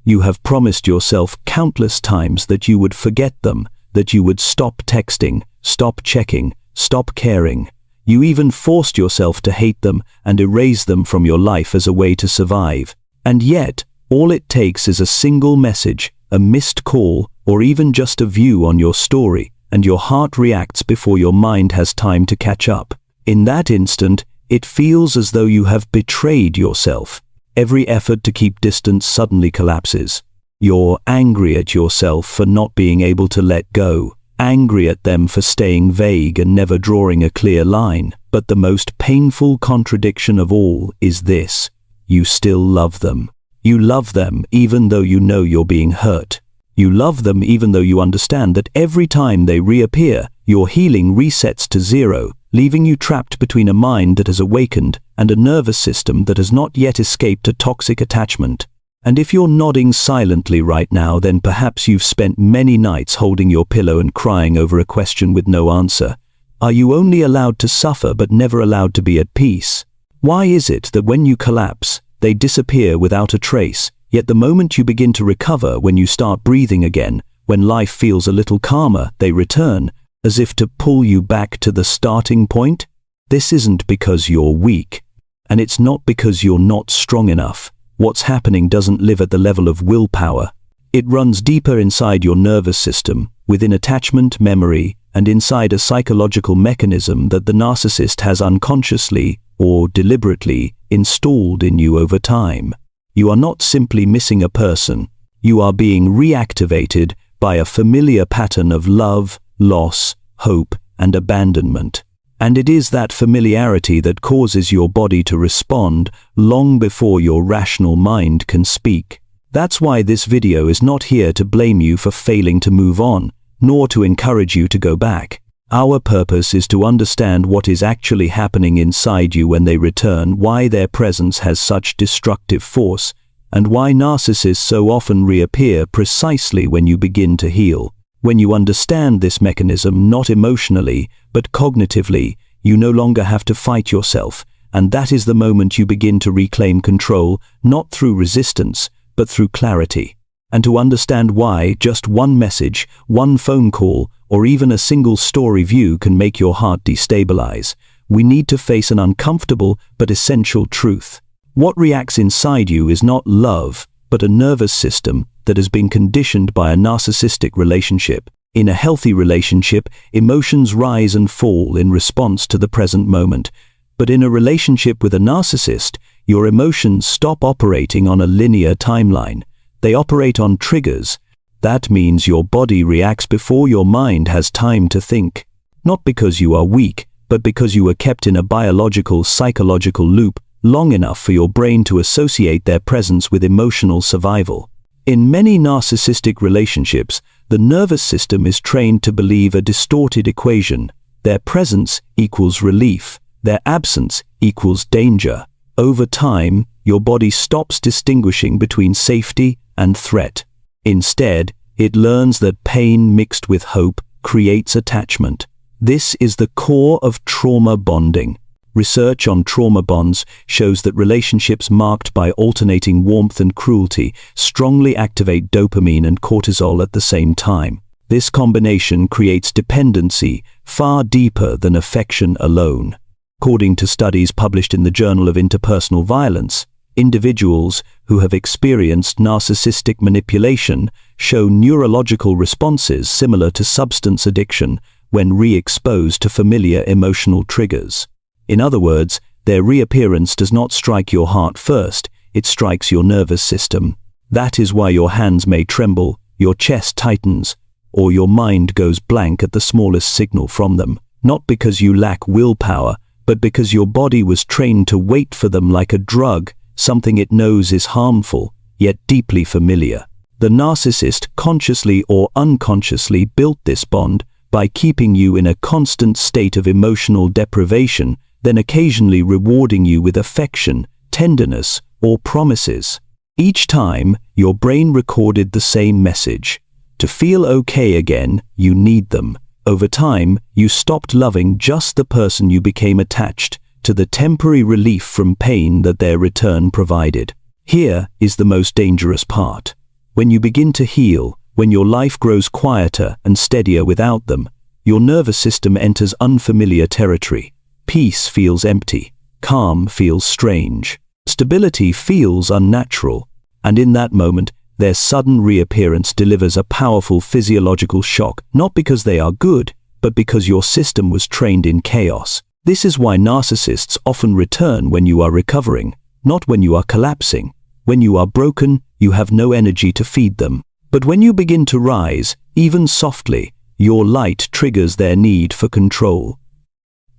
You have promised yourself countless times that you would forget them, that you would stop texting, stop checking, stop caring. You even forced yourself to hate them and erase them from your life as a way to survive. And yet, all it takes is a single message, a missed call, or even just a view on your story, and your heart reacts before your mind has time to catch up. In that instant, it feels as though you have betrayed yourself. Every effort to keep distance suddenly collapses. You're angry at yourself for not being able to let go, angry at them for staying vague and never drawing a clear line. But the most painful contradiction of all is this: you still love them. You love them even though you know you're being hurt. You love them even though you understand that every time they reappear, your healing resets to zero, leaving you trapped between a mind that has awakened and a nervous system that has not yet escaped a toxic attachment. And if you're nodding silently right now, then perhaps you've spent many nights holding your pillow and crying over a question with no answer. Are you only allowed to suffer but never allowed to be at peace? Why is it that when you collapse, they disappear without a trace, yet the moment you begin to recover, when you start breathing again, when life feels a little calmer, they return, as if to pull you back to the starting point? This isn't because you're weak, and it's not because you're not strong enough. What's happening doesn't live at the level of willpower. It runs deeper inside your nervous system, within attachment, memory, and inside a psychological mechanism that the narcissist has unconsciously or deliberately installed in you over time. You are not simply missing a person. You are being reactivated by a familiar pattern of love, loss, hope, and abandonment. And it is that familiarity that causes your body to respond long before your rational mind can speak. That's why this video is not here to blame you for failing to move on, nor to encourage you to go back. Our purpose is to understand what is actually happening inside you when they return, why their presence has such destructive force, and why narcissists so often reappear precisely when you begin to heal. When you understand this mechanism, not emotionally, but cognitively, you no longer have to fight yourself, and that is the moment you begin to reclaim control, not through resistance, but through clarity. And to understand why just one message, one phone call, or even a single story view can make your heart destabilize, we need to face an uncomfortable but essential truth. What reacts inside you is not love, but a nervous system that has been conditioned by a narcissistic relationship. In a healthy relationship, emotions rise and fall in response to the present moment. But in a relationship with a narcissist, your emotions stop operating on a linear timeline. They operate on triggers. That means your body reacts before your mind has time to think. Not because you are weak, but because you were kept in a biological, psychological loop long enough for your brain to associate their presence with emotional survival. In many narcissistic relationships, the nervous system is trained to believe a distorted equation. Their presence equals relief. Their absence equals danger. Over time, your body stops distinguishing between safety and threat. Instead, it learns that pain mixed with hope creates attachment. This is the core of trauma bonding. Research on trauma bonds shows that relationships marked by alternating warmth and cruelty strongly activate dopamine and cortisol at the same time. This combination creates dependency far deeper than affection alone. According to studies published in the Journal of Interpersonal Violence, individuals who have experienced narcissistic manipulation show neurological responses similar to substance addiction when re-exposed to familiar emotional triggers. In other words, their reappearance does not strike your heart first, it strikes your nervous system. That is why your hands may tremble, your chest tightens, or your mind goes blank at the smallest signal from them. Not because you lack willpower, but because your body was trained to wait for them like a drug, something it knows is harmful, yet deeply familiar. The narcissist consciously or unconsciously built this bond by keeping you in a constant state of emotional deprivation, then occasionally rewarding you with affection, tenderness, or promises. Each time, your brain recorded the same message. To feel okay again, you need them. Over time, you stopped loving just the person you became attached to the temporary relief from pain that their return provided. Here is the most dangerous part. When you begin to heal, when your life grows quieter and steadier without them, your nervous system enters unfamiliar territory. Peace feels empty. Calm feels strange. Stability feels unnatural. And in that moment, their sudden reappearance delivers a powerful physiological shock, not because they are good, but because your system was trained in chaos. This is why narcissists often return when you are recovering, not when you are collapsing. When you are broken, you have no energy to feed them. But when you begin to rise, even softly, your light triggers their need for control.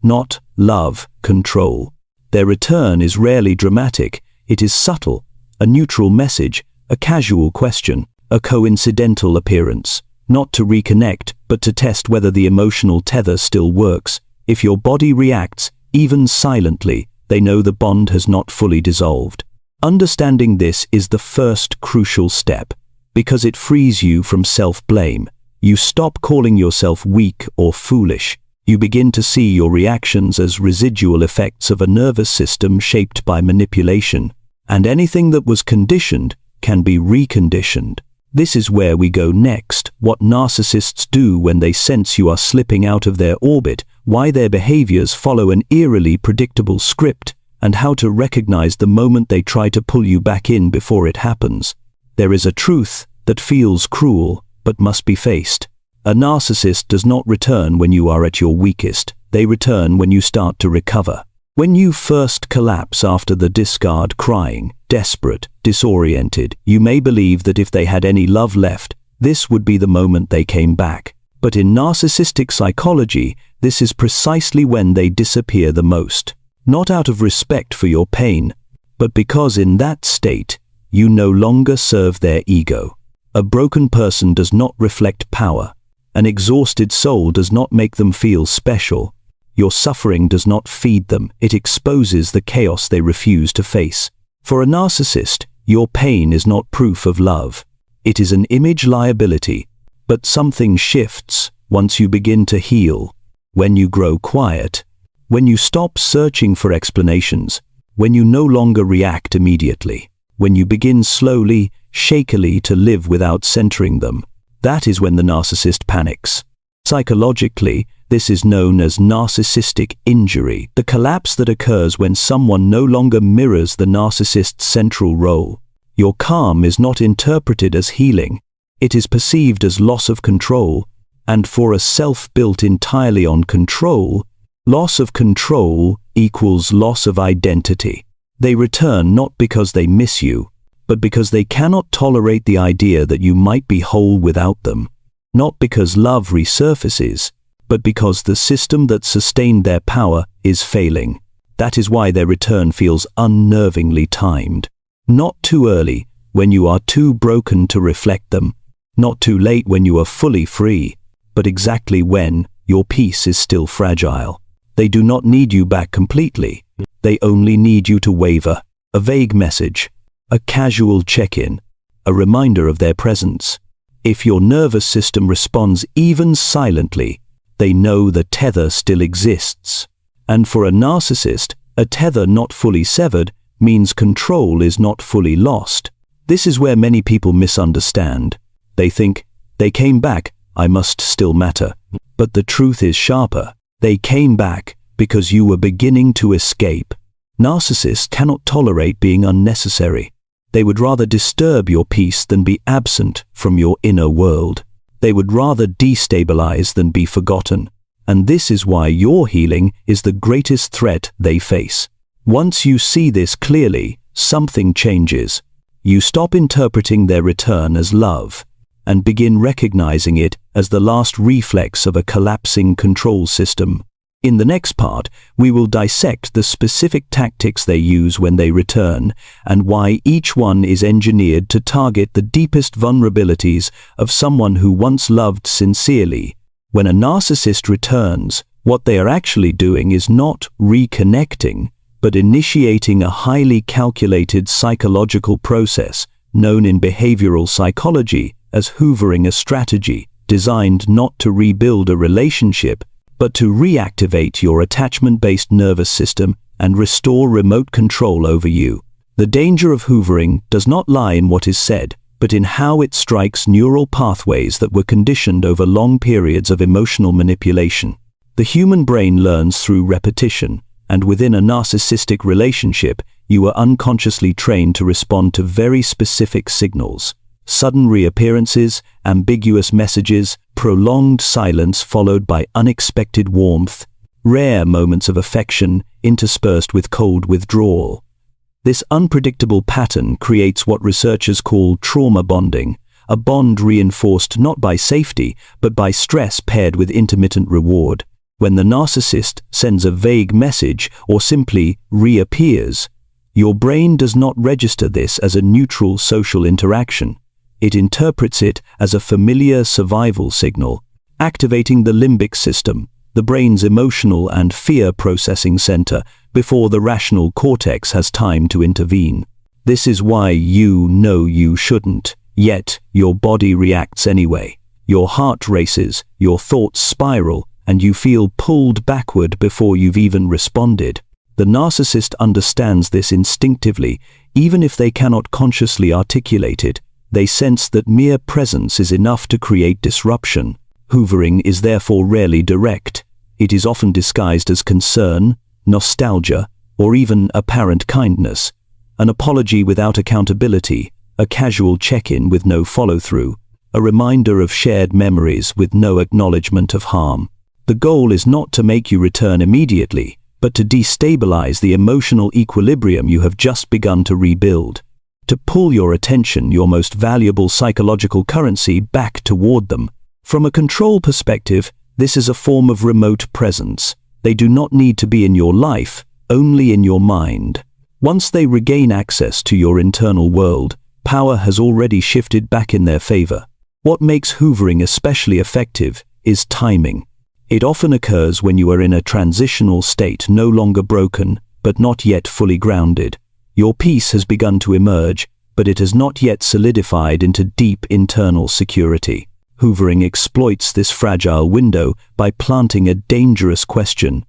Not love, control. Their return is rarely dramatic. It is subtle, a neutral message, a casual question, a coincidental appearance. Not to reconnect, but to test whether the emotional tether still works. If your body reacts, even silently, they know the bond has not fully dissolved. Understanding this is the first crucial step, because it frees you from self-blame. You stop calling yourself weak or foolish. You begin to see your reactions as residual effects of a nervous system shaped by manipulation. And anything that was conditioned can be reconditioned. This is where we go next, what narcissists do when they sense you are slipping out of their orbit, why their behaviors follow an eerily predictable script, and how to recognize the moment they try to pull you back in before it happens. There is a truth that feels cruel, but must be faced. A narcissist does not return when you are at your weakest. They return when you start to recover. When you first collapse after the discard, crying, desperate, disoriented, you may believe that if they had any love left, this would be the moment they came back. But in narcissistic psychology, this is precisely when they disappear the most. Not out of respect for your pain, but because in that state, you no longer serve their ego. A broken person does not reflect power. An exhausted soul does not make them feel special. Your suffering does not feed them, it exposes the chaos they refuse to face. For a narcissist, your pain is not proof of love. It is an image liability. But something shifts once you begin to heal, when you grow quiet, when you stop searching for explanations, when you no longer react immediately, when you begin slowly, shakily to live without centering them. That is when the narcissist panics. Psychologically, this is known as narcissistic injury, the collapse that occurs when someone no longer mirrors the narcissist's central role. Your calm is not interpreted as healing. It is perceived as loss of control, and for a self built entirely on control, loss of control equals loss of identity. They return not because they miss you, but because they cannot tolerate the idea that you might be whole without them. Not because love resurfaces, but because the system that sustained their power is failing. That is why their return feels unnervingly timed. Not too early, when you are too broken to reflect them. Not too late when you are fully free, but exactly when your peace is still fragile. They do not need you back completely. They only need you to waver. A vague message, a casual check-in, a reminder of their presence. If your nervous system responds even silently, they know the tether still exists. And for a narcissist, a tether not fully severed means control is not fully lost. This is where many people misunderstand. They think, they came back, I must still matter. But the truth is sharper. They came back because you were beginning to escape. Narcissists cannot tolerate being unnecessary. They would rather disturb your peace than be absent from your inner world. They would rather destabilize than be forgotten. And this is why your healing is the greatest threat they face. Once you see this clearly, something changes. You stop interpreting their return as love, and begin recognizing it as the last reflex of a collapsing control system. In the next part, we will dissect the specific tactics they use when they return, and why each one is engineered to target the deepest vulnerabilities of someone who once loved sincerely. When a narcissist returns, what they are actually doing is not reconnecting, but initiating a highly calculated psychological process known in behavioral psychology as hoovering a strategy, designed not to rebuild a relationship, but to reactivate your attachment-based nervous system and restore remote control over you. The danger of hoovering does not lie in what is said, but in how it strikes neural pathways that were conditioned over long periods of emotional manipulation. The human brain learns through repetition, and within a narcissistic relationship, you are unconsciously trained to respond to very specific signals. Sudden reappearances, ambiguous messages, prolonged silence followed by unexpected warmth, rare moments of affection interspersed with cold withdrawal. This unpredictable pattern creates what researchers call trauma bonding, a bond reinforced not by safety, but by stress paired with intermittent reward. When the narcissist sends a vague message or simply reappears, your brain does not register this as a neutral social interaction. It interprets it as a familiar survival signal, activating the limbic system, the brain's emotional and fear processing center, before the rational cortex has time to intervene. This is why you know you shouldn't, yet your body reacts anyway. Your heart races, your thoughts spiral, and you feel pulled backward before you've even responded. The narcissist understands this instinctively, even if they cannot consciously articulate it. They sense that mere presence is enough to create disruption. Hoovering is therefore rarely direct. It is often disguised as concern, nostalgia, or even apparent kindness. An apology without accountability, a casual check-in with no follow-through, a reminder of shared memories with no acknowledgement of harm. The goal is not to make you return immediately, but to destabilize the emotional equilibrium you have just begun to rebuild. To pull your attention, your most valuable psychological currency, back toward them. From a control perspective, this is a form of remote presence. They do not need to be in your life, only in your mind. Once they regain access to your internal world, power has already shifted back in their favor. What makes hoovering especially effective is timing. It often occurs when you are in a transitional state, no longer broken, but not yet fully grounded. Your peace has begun to emerge, but it has not yet solidified into deep internal security. Hoovering exploits this fragile window by planting a dangerous question.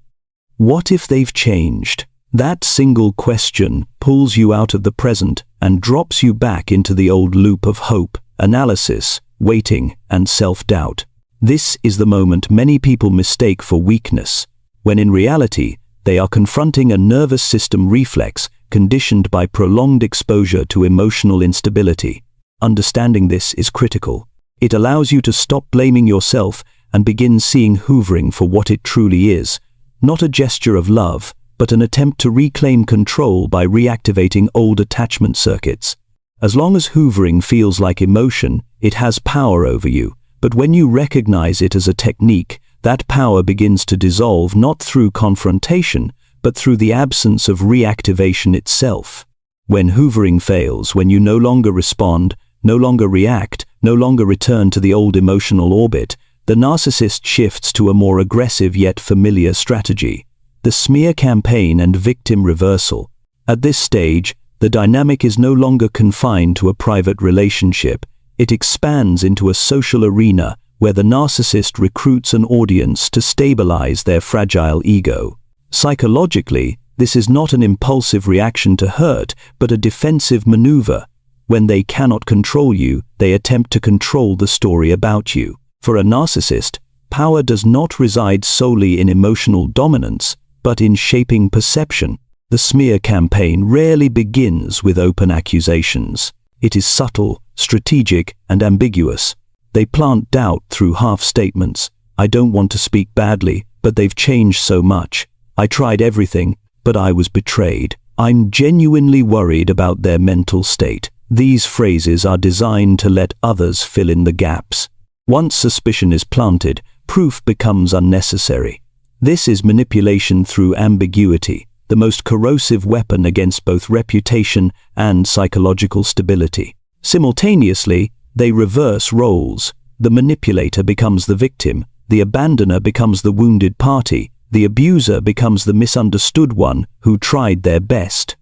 What if they've changed? That single question pulls you out of the present and drops you back into the old loop of hope, analysis, waiting, and self-doubt. This is the moment many people mistake for weakness, when in reality, they are confronting a nervous system reflex conditioned by prolonged exposure to emotional instability. Understanding this is critical. It allows you to stop blaming yourself and begin seeing hoovering for what it truly is, not a gesture of love, but an attempt to reclaim control by reactivating old attachment circuits. As long as hoovering feels like emotion, it has power over you, but when you recognize it as a technique, that power begins to dissolve not through confrontation, but through the absence of reactivation itself. When hoovering fails, when you no longer respond, no longer react, no longer return to the old emotional orbit, the narcissist shifts to a more aggressive yet familiar strategy: the smear campaign and victim reversal. At this stage, the dynamic is no longer confined to a private relationship. It expands into a social arena where the narcissist recruits an audience to stabilize their fragile ego. Psychologically, this is not an impulsive reaction to hurt, but a defensive maneuver. When they cannot control you, they attempt to control the story about you. For a narcissist, power does not reside solely in emotional dominance, but in shaping perception. The smear campaign rarely begins with open accusations. It is subtle, strategic, and ambiguous. They plant doubt through half-statements. I don't want to speak badly, but they've changed so much. I tried everything, but I was betrayed. I'm genuinely worried about their mental state. These phrases are designed to let others fill in the gaps. Once suspicion is planted, proof becomes unnecessary. This is manipulation through ambiguity, the most corrosive weapon against both reputation and psychological stability. Simultaneously, they reverse roles. The manipulator becomes the victim, the abandoner becomes the wounded party, the abuser becomes the misunderstood one who tried their best.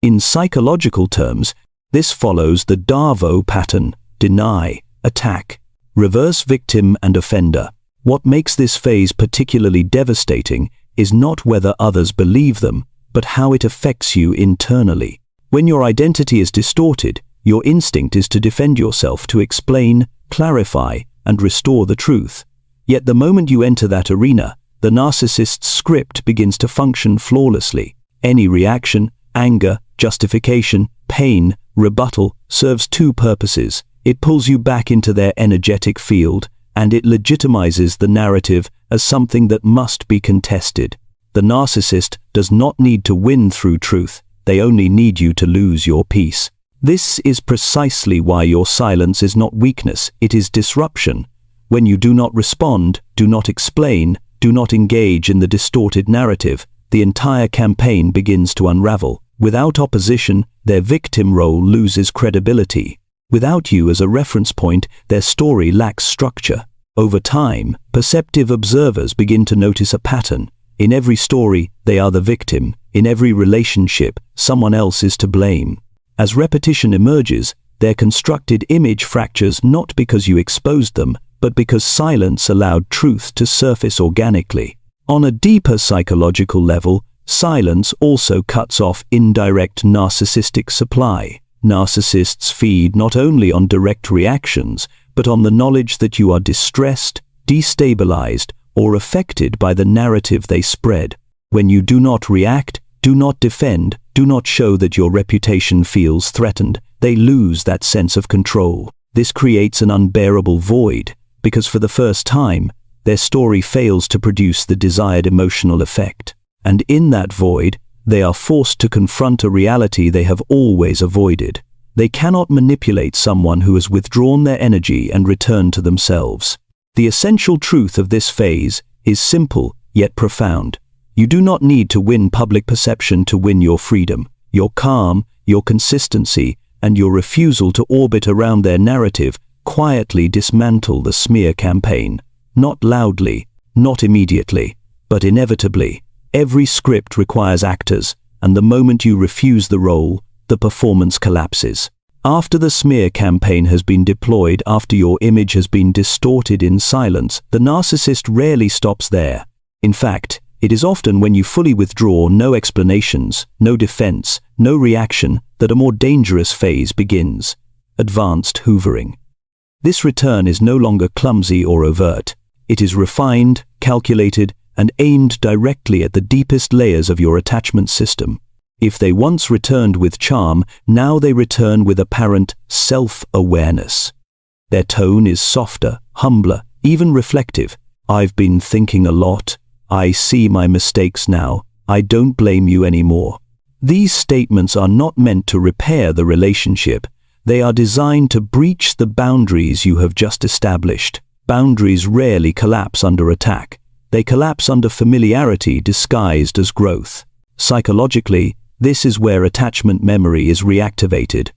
In psychological terms, this follows the Darvo pattern: deny, attack, reverse victim and offender. What makes this phase particularly devastating is not whether others believe them, but how it affects you internally. When your identity is distorted, Your instinct is to defend yourself, to explain, clarify, and restore the truth. Yet the moment you enter that arena, the narcissist's script begins to function flawlessly. Any reaction, anger, justification, pain, rebuttal, serves two purposes. It pulls you back into their energetic field, and it legitimizes the narrative as something that must be contested. The narcissist does not need to win through truth. They only need you to lose your peace. This is precisely why your silence is not weakness, it is disruption. When you do not respond, do not explain, do not engage in the distorted narrative, the entire campaign begins to unravel. Without opposition, their victim role loses credibility. Without you as a reference point, their story lacks structure. Over time, perceptive observers begin to notice a pattern. In every story, they are the victim. In every relationship, someone else is to blame. As repetition emerges, their constructed image fractures not because you exposed them, but because silence allowed truth to surface organically. On a deeper psychological level, silence also cuts off indirect narcissistic supply. Narcissists feed not only on direct reactions, but on the knowledge that you are distressed, destabilized, or affected by the narrative they spread. When you do not react, do not defend, do not show that your reputation feels threatened, they lose that sense of control. This creates an unbearable void, because for the first time, their story fails to produce the desired emotional effect. And in that void, they are forced to confront a reality they have always avoided. They cannot manipulate someone who has withdrawn their energy and returned to themselves. The essential truth of this phase is simple yet profound. You do not need to win public perception to win your freedom. Your calm, your consistency, and your refusal to orbit around their narrative quietly dismantle the smear campaign. Not loudly, not immediately, but inevitably. Every script requires actors, and the moment you refuse the role, the performance collapses. After the smear campaign has been deployed, after your image has been distorted in silence, the narcissist rarely stops there. In fact, it is often when you fully withdraw, no explanations, no defense, no reaction, that a more dangerous phase begins: advanced hoovering. This return is no longer clumsy or overt. It is refined, calculated, and aimed directly at the deepest layers of your attachment system. If they once returned with charm, now they return with apparent self-awareness. Their tone is softer, humbler, even reflective. "I've been thinking a lot. I see my mistakes now. I don't blame you anymore." These statements are not meant to repair the relationship. They are designed to breach the boundaries you have just established. Boundaries rarely collapse under attack. They collapse under familiarity disguised as growth. Psychologically, this is where attachment memory is reactivated.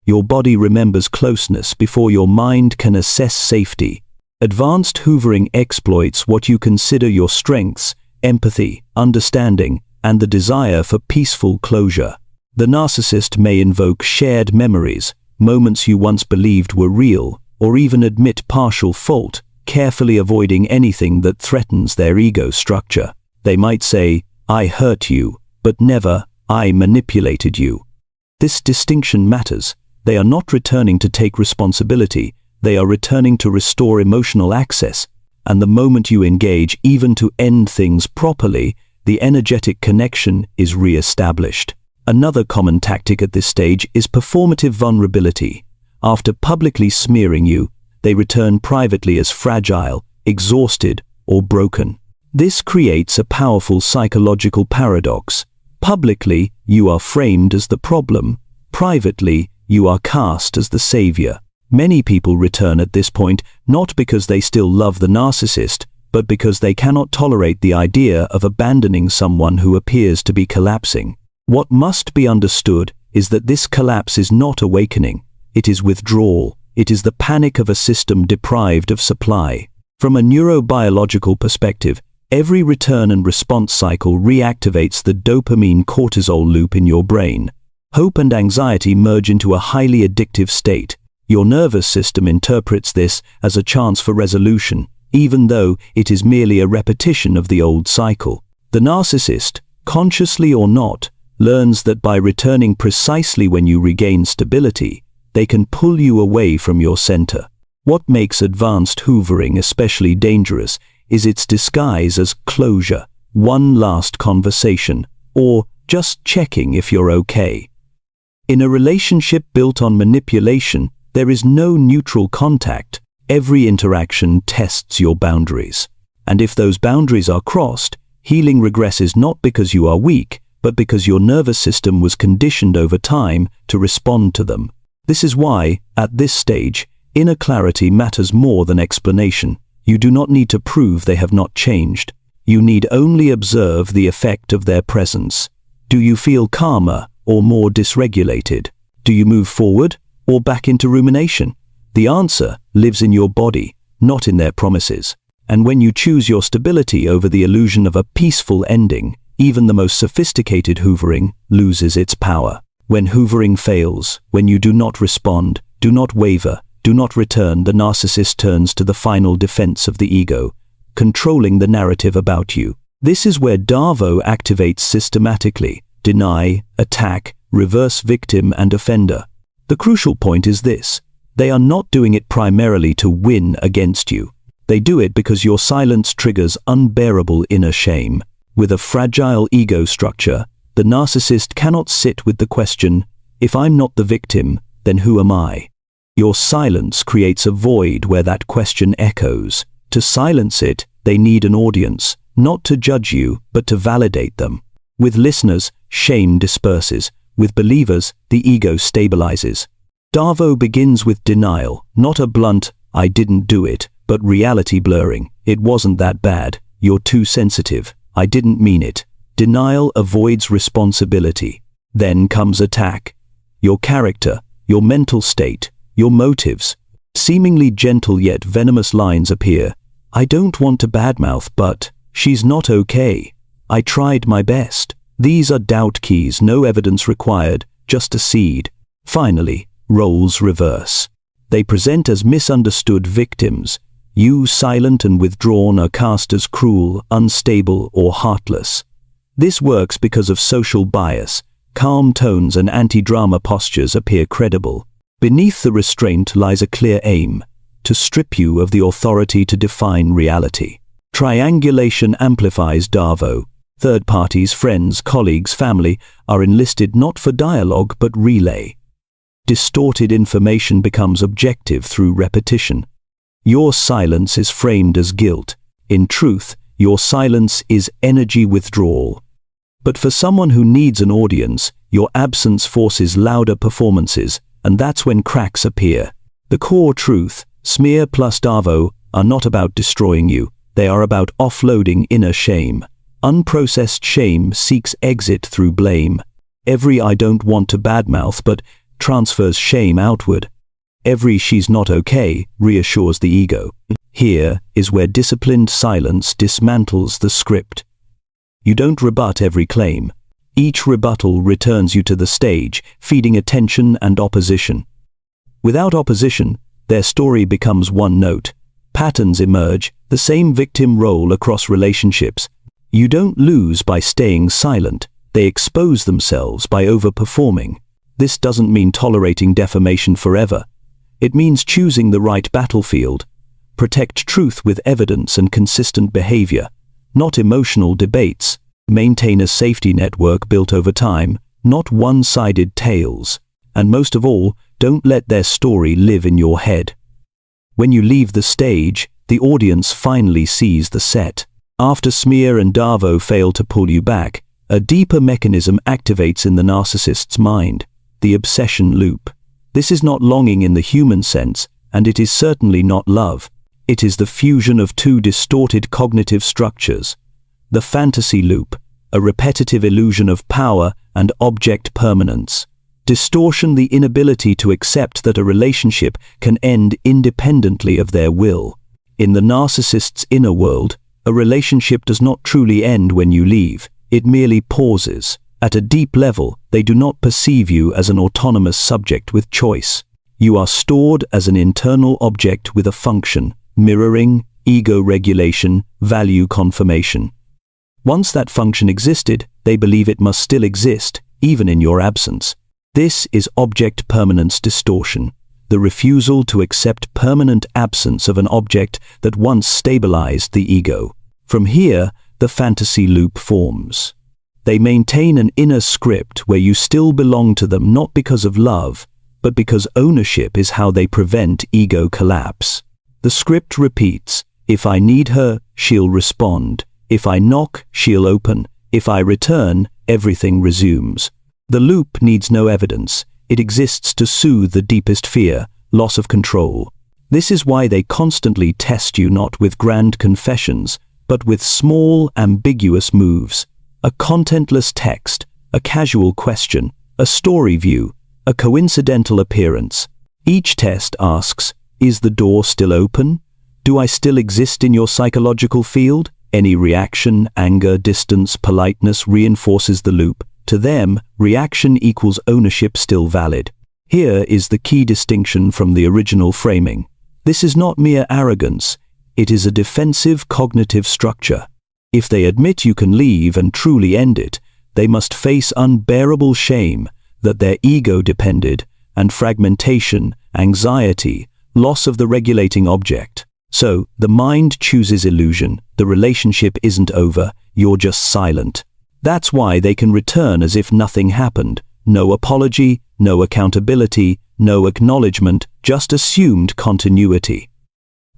Your body remembers closeness before your mind can assess safety. Advanced hoovering exploits what you consider your strengths: empathy, understanding, and the desire for peaceful closure. The narcissist may invoke shared memories, moments you once believed were real, or even admit partial fault, carefully avoiding anything that threatens their ego structure. They might say, "I hurt you," but never, "I manipulated you." This distinction matters. They are not returning to take responsibility. They are returning to restore emotional access. And the moment you engage, even to end things properly, the energetic connection is re-established. Another common tactic at this stage is performative vulnerability. After publicly smearing you, they return privately as fragile, exhausted, or broken. This creates a powerful psychological paradox. Publicly, you are framed as the problem. Privately, you are cast as the savior. Many people return at this point not because they still love the narcissist, but because they cannot tolerate the idea of abandoning someone who appears to be collapsing. What must be understood is that this collapse is not awakening. It is withdrawal. It is the panic of a system deprived of supply. From a neurobiological perspective, every return and response cycle reactivates the dopamine-cortisol loop in your brain. Hope and anxiety merge into a highly addictive state. Your nervous system interprets this as a chance for resolution, even though it is merely a repetition of the old cycle. The narcissist, consciously or not, learns that by returning precisely when you regain stability, they can pull you away from your center. What makes advanced hoovering especially dangerous is its disguise as closure, one last conversation, or just checking if you're okay. In a relationship built on manipulation, there is no neutral contact. Every interaction tests your boundaries. And if those boundaries are crossed, healing regresses not because you are weak, but because your nervous system was conditioned over time to respond to them. This is why, at this stage, inner clarity matters more than explanation. You do not need to prove they have not changed. You need only observe the effect of their presence. Do you feel calmer or more dysregulated? Do you move forward or back into rumination? The answer lives in your body, not in their promises. And when you choose your stability over the illusion of a peaceful ending, even the most sophisticated hoovering loses its power. When hoovering fails, when you do not respond, do not waver, do not return, the narcissist turns to the final defense of the ego, controlling the narrative about you. This is where Darvo activates systematically: deny, attack, reverse victim and offender. The crucial point is this: they are not doing it primarily to win against you. They do it because your silence triggers unbearable inner shame. With a fragile ego structure, the narcissist cannot sit with the question, if I'm not the victim, then who am I? Your silence creates a void where that question echoes. To silence it, they need an audience, not to judge you, but to validate them. With listeners, shame disperses. With believers, the ego stabilizes. Darvo begins with denial, not a blunt, I didn't do it, but reality blurring. It wasn't that bad. You're too sensitive. I didn't mean it. Denial avoids responsibility. Then comes attack. Your character, your mental state, your motives. Seemingly gentle yet venomous lines appear. I don't want to badmouth, but she's not okay. I tried my best. These are doubt keys, no evidence required, just a seed. Finally, roles reverse. They present as misunderstood victims. You, silent and withdrawn, are cast as cruel, unstable, or heartless. This works because of social bias. Calm tones and anti-drama postures appear credible. Beneath the restraint lies a clear aim: to strip you of the authority to define reality. Triangulation amplifies Darvo. Third parties, friends, colleagues, family are enlisted not for dialogue but relay. Distorted information becomes objective through repetition. Your silence is framed as guilt. In truth, your silence is energy withdrawal. But for someone who needs an audience, your absence forces louder performances, and that's when cracks appear. The core truth, smear plus Darvo, are not about destroying you. They are about offloading inner shame. Unprocessed shame seeks exit through blame. Every I don't want to badmouth but transfers shame outward. Every she's not okay reassures the ego. Here is where disciplined silence dismantles the script. You don't rebut every claim. Each rebuttal returns you to the stage, feeding attention and opposition. Without opposition, their story becomes one note. Patterns emerge, the same victim role across relationships. You don't lose by staying silent. They expose themselves by overperforming. This doesn't mean tolerating defamation forever. It means choosing the right battlefield. Protect truth with evidence and consistent behavior, not emotional debates. Maintain a safety network built over time, not one-sided tales. And most of all, don't let their story live in your head. When you leave the stage, the audience finally sees the set. After Smear and Darvo fail to pull you back, a deeper mechanism activates in the narcissist's mind: the obsession loop. This is not longing in the human sense, and it is certainly not love. It is the fusion of two distorted cognitive structures. The fantasy loop, a repetitive illusion of power and object permanence. Distortion, the inability to accept that a relationship can end independently of their will. In the narcissist's inner world, a relationship does not truly end when you leave. It merely pauses. At a deep level, they do not perceive you as an autonomous subject with choice. You are stored as an internal object with a function: mirroring, ego regulation, value confirmation. Once that function existed, they believe it must still exist, even in your absence. This is object permanence distortion, the refusal to accept permanent absence of an object that once stabilized the ego. From here, the fantasy loop forms. They maintain an inner script where you still belong to them not because of love, but because ownership is how they prevent ego collapse. The script repeats, if I need her, she'll respond. If I knock, she'll open. If I return, everything resumes. The loop needs no evidence. It exists to soothe the deepest fear, loss of control. This is why they constantly test you not with grand confessions, but with small, ambiguous moves. A contentless text, a casual question, a story view, a coincidental appearance. Each test asks, is the door still open? Do I still exist in your psychological field? Any reaction, anger, distance, politeness reinforces the loop. To them, reaction equals ownership still valid. Here is the key distinction from the original framing. This is not mere arrogance. It is a defensive cognitive structure. If they admit you can leave and truly end it, they must face unbearable shame that their ego depended, and fragmentation, anxiety, loss of the regulating object. So, the mind chooses illusion. The relationship isn't over, you're just silent. That's why they can return as if nothing happened. No apology, no accountability, no acknowledgement, just assumed continuity.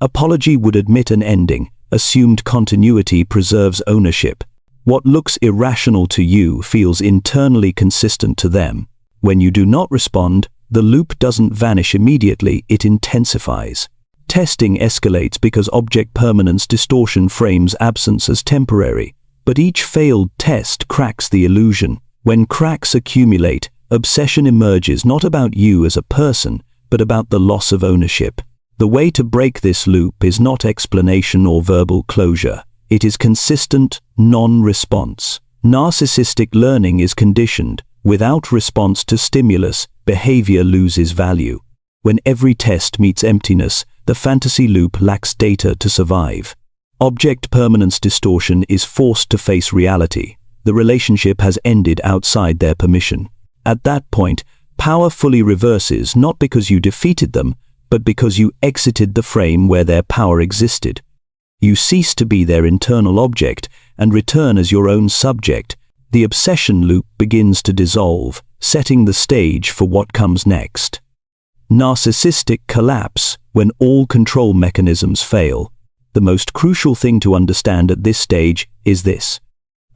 Apology would admit an ending. Assumed continuity preserves ownership. What looks irrational to you feels internally consistent to them. When you do not respond, the loop doesn't vanish immediately, it intensifies. Testing escalates because object permanence distortion frames absence as temporary, but each failed test cracks the illusion. When cracks accumulate, obsession emerges not about you as a person, but about the loss of ownership. The way to break this loop is not explanation or verbal closure. It is consistent non-response. Narcissistic learning is conditioned. Without response to stimulus, behavior loses value. When every test meets emptiness, the fantasy loop lacks data to survive. Object permanence distortion is forced to face reality. The relationship has ended outside their permission. At that point, power fully reverses not because you defeated them, but because you exited the frame where their power existed. You cease to be their internal object and return as your own subject. The obsession loop begins to dissolve, setting the stage for what comes next. Narcissistic collapse when all control mechanisms fail. The most crucial thing to understand at this stage is this.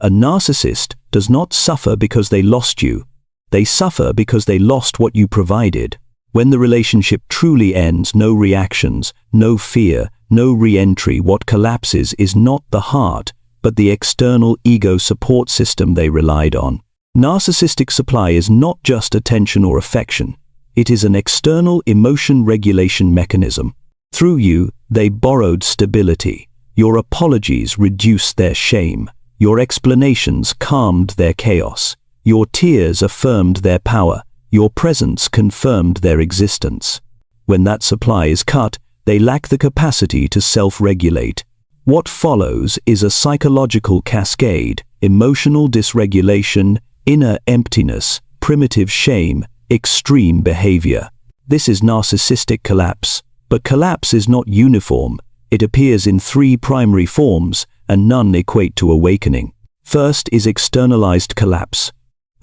A narcissist does not suffer because they lost you. They suffer because they lost what you provided. When the relationship truly ends, no reactions, no fear, no re-entry. What collapses is not the heart, but the external ego support system they relied on. Narcissistic supply is not just attention or affection. It is an external emotion regulation mechanism. Through you, they borrowed stability. Your apologies reduced their shame. Your explanations calmed their chaos. Your tears affirmed their power. Your presence confirmed their existence. When that supply is cut, they lack the capacity to self-regulate. What follows is a psychological cascade: emotional dysregulation, inner emptiness, primitive shame, extreme behavior. This is narcissistic collapse. But collapse is not uniform. It appears in three primary forms, and none equate to awakening. First is externalized collapse.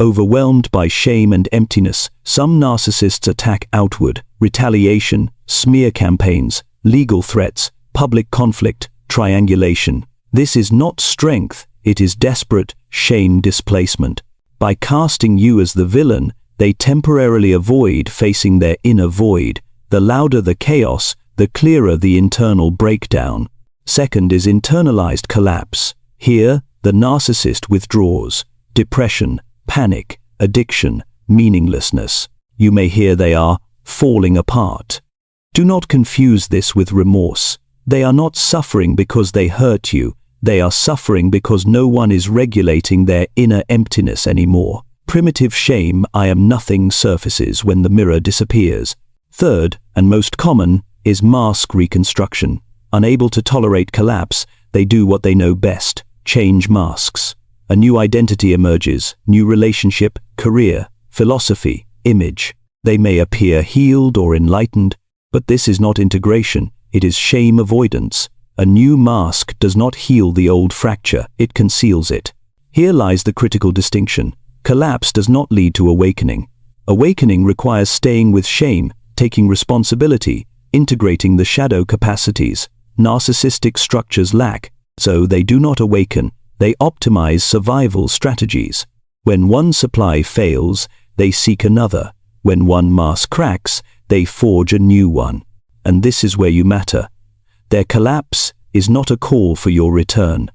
Overwhelmed by shame and emptiness, some narcissists attack outward: retaliation, smear campaigns, legal threats, public conflict, triangulation. This is not strength, it is desperate shame displacement. By casting you as the villain, they temporarily avoid facing their inner void. The louder the chaos, the clearer the internal breakdown. Second is internalized collapse. Here, the narcissist withdraws. Depression, panic, addiction, meaninglessness. You may hear they are falling apart. Do not confuse this with remorse. They are not suffering because they hurt you. They are suffering because no one is regulating their inner emptiness anymore. Primitive shame, I am nothing, surfaces when the mirror disappears. Third, and most common, is mask reconstruction. Unable to tolerate collapse, they do what they know best: change masks. A new identity emerges: new relationship, career, philosophy, image. They may appear healed or enlightened, but this is not integration, it is shame avoidance. A new mask does not heal the old fracture, it conceals it. Here lies the critical distinction. Collapse does not lead to awakening. Awakening requires staying with shame, taking responsibility, integrating the shadow capacities. Narcissistic structures lack, so they do not awaken, they optimize survival strategies. When one supply fails, they seek another. When one mask cracks, they forge a new one. And this is where you matter. Their collapse is not a call for your return.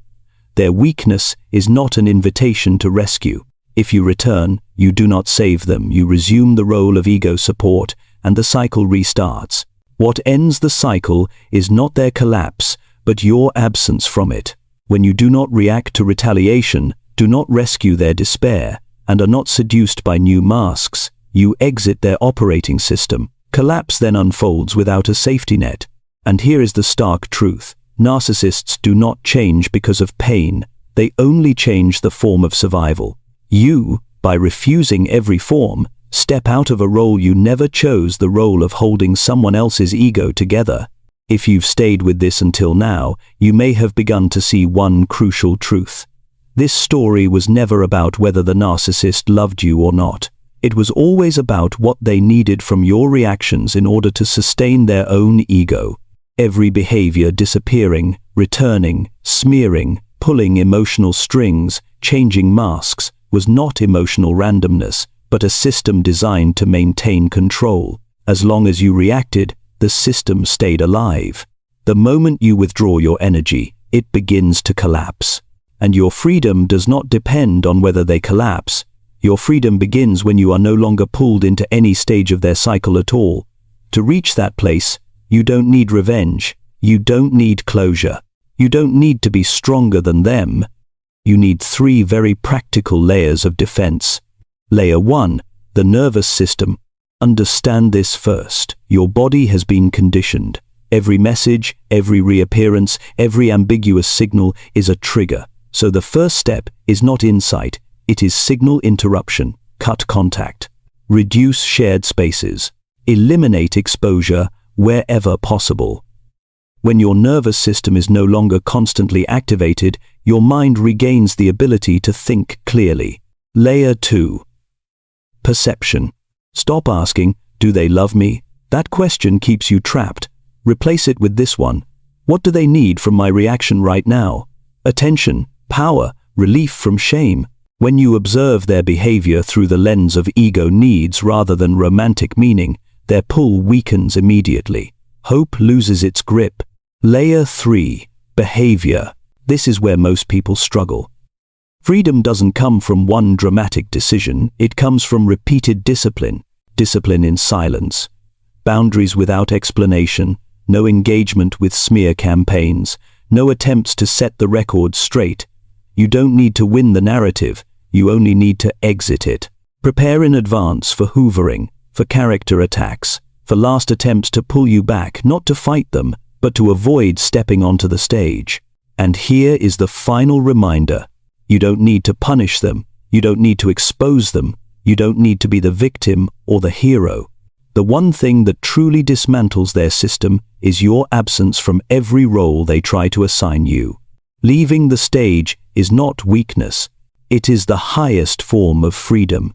Their weakness is not an invitation to rescue. If you return, you do not save them, you resume the role of ego support, and the cycle restarts. What ends the cycle is not their collapse, but your absence from it. When you do not react to retaliation, do not rescue their despair, and are not seduced by new masks, you exit their operating system. Collapse then unfolds without a safety net. And here is the stark truth. Narcissists do not change because of pain, they only change the form of survival. You, by refusing every form, step out of a role you never chose, the role of holding someone else's ego together. If you've stayed with this until now, you may have begun to see one crucial truth. This story was never about whether the narcissist loved you or not. It was always about what they needed from your reactions in order to sustain their own ego. Every behavior disappearing, returning, smearing, pulling emotional strings, changing masks, was not emotional randomness, but a system designed to maintain control. As long as you reacted, the system stayed alive. The moment you withdraw your energy, it begins to collapse. And your freedom does not depend on whether they collapse. Your freedom begins when you are no longer pulled into any stage of their cycle at all. To reach that place, you don't need revenge. You don't need closure. You don't need to be stronger than them. You need 3 very practical layers of defense. Layer 1, the nervous system. Understand this first. Your body has been conditioned. Every message, every reappearance, every ambiguous signal is a trigger. So the first step is not insight, it is signal interruption. Cut contact. Reduce shared spaces. Eliminate exposure wherever possible. When your nervous system is no longer constantly activated, your mind regains the ability to think clearly. Layer 2. Perception. Stop asking, do they love me? That question keeps you trapped. Replace it with this one. What do they need from my reaction right now? Attention, power, relief from shame. When you observe their behavior through the lens of ego needs rather than romantic meaning, their pull weakens immediately. Hope loses its grip. Layer 3. Behavior. This is where most people struggle. Freedom doesn't come from one dramatic decision, it comes from repeated discipline. Discipline in silence. Boundaries without explanation, no engagement with smear campaigns, no attempts to set the record straight. You don't need to win the narrative, you only need to exit it. Prepare in advance for hoovering, for character attacks, for last attempts to pull you back, not to fight them, but to avoid stepping onto the stage. And here is the final reminder. You don't need to punish them, you don't need to expose them, you don't need to be the victim or the hero. The one thing that truly dismantles their system is your absence from every role they try to assign you. Leaving the stage is not weakness, it is the highest form of freedom.